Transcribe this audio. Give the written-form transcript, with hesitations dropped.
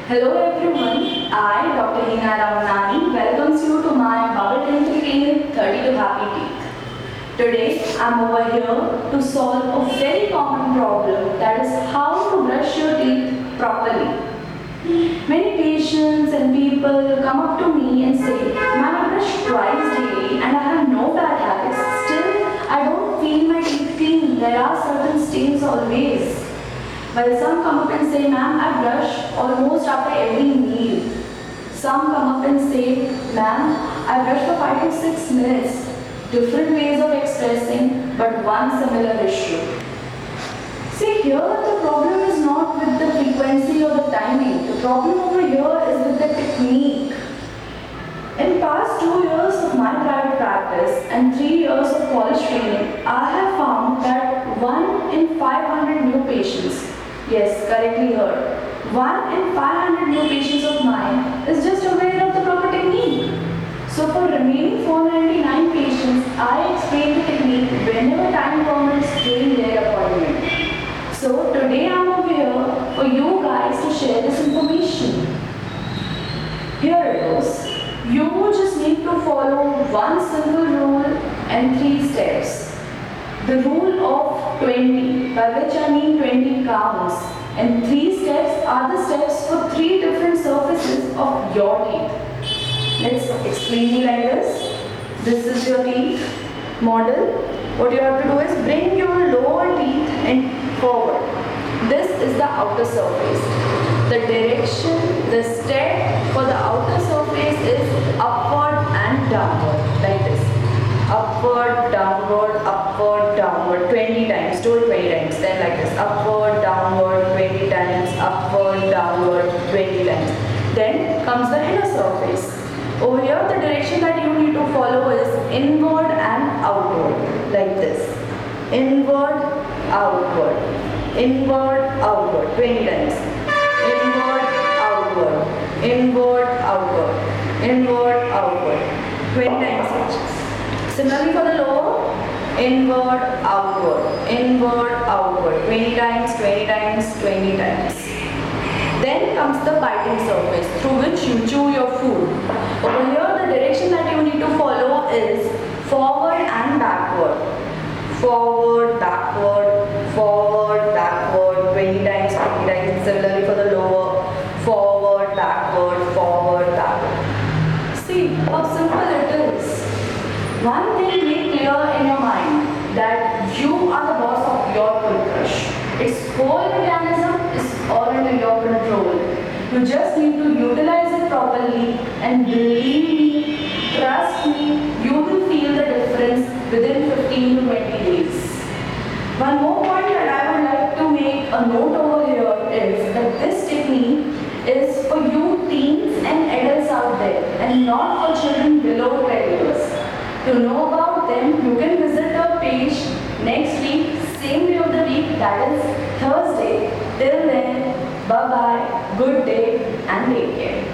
Hello everyone, I Dr. Hina Ramanani welcomes you to my Bubble Dental Clinic 32 Happy Teeth. Today I am over here to solve a very common problem, that is how to brush your teeth properly. Many patients and people come up to me and say, "Ma'am, I brush twice daily and I have no bad habits. Still, I don't feel my teeth clean. There are certain stains always." While some come up and say, "Ma'am, I brush almost after every meal." Some come up and say, "Ma'am, I brush for 5 to 6 minutes." Different ways of expressing, but one similar issue. See, here the problem is not with the frequency or the timing. The problem over here is with the technique. In past 2 years of my private practice and 3 years of college training, I have found that 1 in 500 new patients, yes, correctly heard, 1 in 500 new patients of mine is just aware of the proper technique. So for remaining 499 patients, I explain the technique whenever time permits during their appointment. So today I am over here for you guys to share this information. Here it goes. You just need to follow one simple rule and 3 steps. The rule of 20, by which I mean 20 counts, and 3 steps are the steps for 3 different surfaces of your teeth. Let's explain you like this. This is your teeth model. What you have to do is bring your lower teeth and forward. This is the outer surface. The direction, the step for the outer surface is upward and downward, like this. Upward, downward, 20 times, do it 20 times, then like this. Upward, downward, 20 times, upward, downward, 20 times. Then comes the inner surface. Over here, the direction that you need to follow is inward and outward, like this. Inward, outward, inward, outward, 20 times. Inward, outward, inward, outward, inward, outward, 20 times each. Similarly for the lower, inward, outward, inward, outward, 20 times, 20 times, 20 times. Then comes the biting surface through which you chew your food. Over here, the direction that you need to follow is forward and backward. Forward, backward, forward, backward, 20 times, 20 times. Similarly for the lower, forward, backward, forward, backward. See how simple it is. One thing be clear in your mind, that you are the boss of your toothbrush. Its whole mechanism is all under your control. You just need to utilize it properly, and believe me, trust me, you will feel the difference within 15 to 20 days. One more point that I would like to make a note over here is that this technique is for you teens and adults out there, and not for children below 12 years. To know about them, you can visit our page next week, same day of the week, that is Thursday. Till then, bye bye, good day and take care.